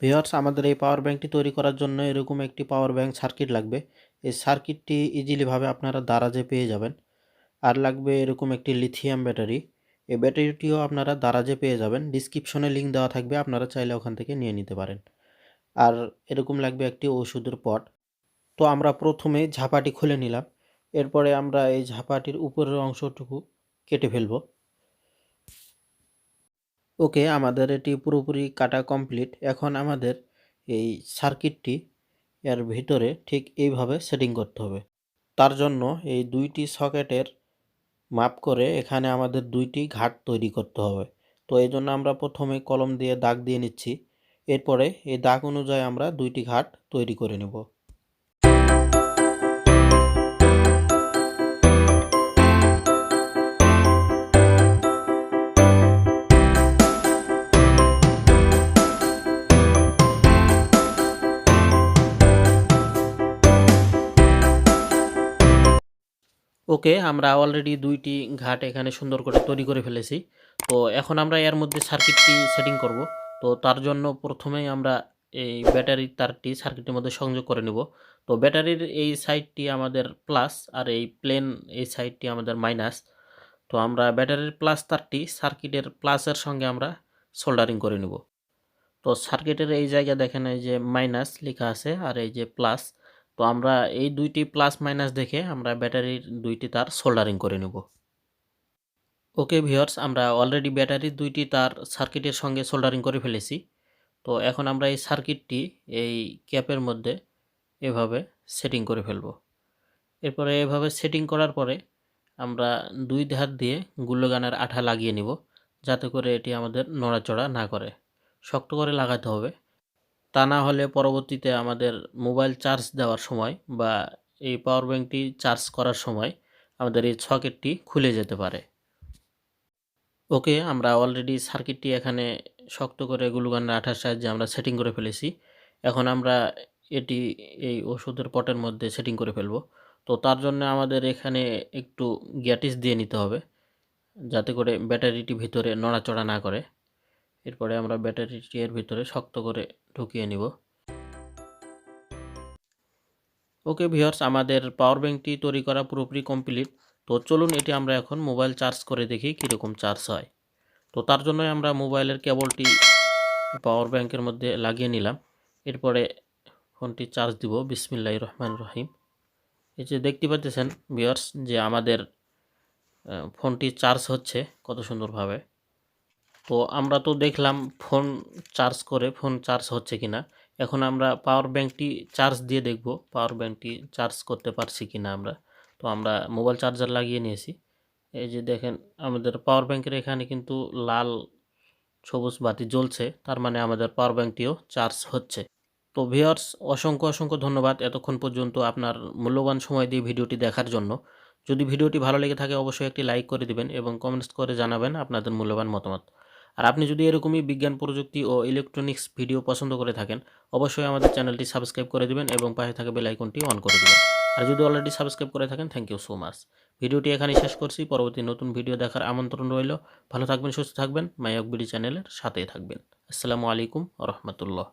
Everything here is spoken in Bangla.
ভিউয়ার্স, আমাদের এই পাওয়ার ব্যাংকটি তৈরি করার জন্য এরকম একটি পাওয়ার ব্যাংক সার্কিট লাগবে। এই সার্কিটটি ইজিলিভাবে আপনারা দারাজে পেয়ে যাবেন। আর লাগবে এরকম একটি লিথিয়াম ব্যাটারি। এই ব্যাটারিটিও আপনারা দারাজে পেয়ে যাবেন। ডিসক্রিপশনে লিঙ্ক দেওয়া থাকবে, আপনারা চাইলে ওখান থেকে নিয়ে নিতে পারেন। আর এরকম লাগবে একটি ওষুধের পট। তো আমরা প্রথমে ঝাপাটি খুলে নিলাম। এরপরে আমরা এই ঝাপাটির উপরের অংশটুকু কেটে ফেলব। ওকে, আমাদের এটি পুরোপুরি কাটা কমপ্লিট। এখন আমাদের এই সার্কিটটি এর ভিতরে ঠিক এইভাবে সেটিং করতে হবে। তার জন্য এই দুইটি সকেটের মাপ করে এখানে আমাদের দুইটি ঘাট তৈরি করতে হবে। তো এই জন্য আমরা প্রথমে কলম দিয়ে দাগ দিয়ে নিচ্ছি। এরপরে এই দাগ অনুযায়ী আমরা দুইটি ঘাট তৈরি করে নেব। ওকে, আমরা অলরেডি দুইটি ঘাট এখানে সুন্দর করে তৈরি করে ফেলেছি। তো এখন আমরা এর মধ্যে সার্কিটটি সেটিং করব। তো তার জন্য প্রথমেই আমরা এই ব্যাটারির তারটি সার্কিটের মধ্যে সংযোগ করে নেব। তো ব্যাটারির এই সাইডটি আমাদের প্লাস আর এই প্লেন এই সাইডটি আমাদের মাইনাস। তো আমরা ব্যাটারির প্লাস তারটি সার্কিটের প্লাসের সঙ্গে আমরা সোল্ডারিং করে নেব। তো সার্কিটের এই জায়গায় দেখেন এই যে মাইনাস লেখা আছে আর এই যে প্লাস। তো আমরা এই দুইটি প্লাস মাইনাস দেখে আমরা ব্যাটারির দুইটি তার সোল্ডারিং করে নেব। ওকে ভিউয়ার্স, আমরা অলরেডি ব্যাটারির দুইটি তার সার্কিটের সঙ্গে সোল্ডারিং করে ফেলেছি। তো এখন আমরা এই সার্কিটটি এই ক্যাপের মধ্যে এভাবে সেটিং করে ফেলব। এরপরে এভাবে সেটিং করার পরে আমরা দুই ধার দিয়ে গুল্লগানের আঠা লাগিয়ে নিব, যাতে করে এটি আমাদের নড়াচড়া না করে। শক্ত করে লাগাতে হবে, তা না হলে পরবর্তীতে আমাদের মোবাইল চার্জ দেওয়ার সময় বা এই পাওয়ার ব্যাংকটি চার্জ করার সময় আমাদের এই সকেটটি খুলে যেতে পারে। ওকে, আমরা অলরেডি সার্কিটটি এখানে শক্ত করে গ্লুগানের আঠার সাহায্যে আমরা সেটিং করে ফেলেছি। এখন আমরা এটি এই ওষুধের পটের মধ্যে সেটিং করে ফেলব। তো তার জন্য আমাদের এখানে একটু গ্যাটিস দিয়ে নিতে হবে, যাতে করে ব্যাটারিটি ভিতরে নড়াচড়া না করে। এরপরে আমরা ব্যাটারিটি এর ভিতরে শক্ত করে ঢুকিয়ে নিব। ওকে ভিউয়ার্স, আমাদের পাওয়ার ব্যাংকটি তৈরি করা পুরোপুরি কমপ্লিট। তো চলুন এটি আমরা এখন মোবাইল চার্জ করে দেখি কীরকম চার্জ হয়। তো তার জন্যই আমরা মোবাইলের কেবলটি পাওয়ার ব্যাংকের মধ্যে লাগিয়ে নিলাম। এরপরে ফোনটি চার্জ দিব। বিসমিল্লাহির রহমানির রহিম। এই যে দেখতে পাচ্ছেন ভিউয়ার্স যে আমাদের ফোনটি চার্জ হচ্ছে কত সুন্দরভাবে। তো আমরা তো দেখলাম ফোন চার্জ করে ফোন চার্জ হচ্ছে কিনা। এখন আমরা পাওয়ার ব্যাংকটি চার্জ দিয়ে দেখব পাওয়ার ব্যাংকটি চার্জ করতে পারছি কিনা আমরা। তো আমরা মোবাইল চার্জার লাগিয়ে নিয়েছি। এই যে দেখেন আমাদের পাওয়ার ব্যাংকের এখানে কিন্তু লাল সবুজ বাতি জ্বলছে, তার মানে আমাদের পাওয়ার ব্যাংকটিও চার্জ হচ্ছে। তো ভিউয়ার্স, অসংখ্য ধন্যবাদ এতক্ষণ পর্যন্ত আপনার মূল্যবান সময় দিয়ে ভিডিওটি দেখার জন্য। যদি ভিডিওটি ভালো লেগে থাকে অবশ্যই একটি লাইক করে দিবেন এবং কমেন্টস করে জানাবেন আপনাদের মূল্যবান মতামত। আর আপনি যদি এরকমই বিজ্ঞান প্রযুক্তি ও ইলেকট্রনিক্স ভিডিও পছন্দ করে থাকেন অবশ্যই আমাদের চ্যানেলটি সাবস্ক্রাইব করে দিবেন এবং পাশে থাকা বেল আইকনটি অন করে দিবেন। আর যদি অলরেডি সাবস্ক্রাইব করে থাকেন থ্যাংক ইউ সো মাচ। ভিডিওটি এখানেই শেষ করছি। পরবর্তী নতুন ভিডিও দেখার আমন্ত্রণ রইল। ভালো থাকবেন, সুস্থ থাকবেন, মাইয়ক বিডি চ্যানেলের সাথেই থাকবেন। আসসালামু আলাইকুম ওয়া রাহমাতুল্লাহ।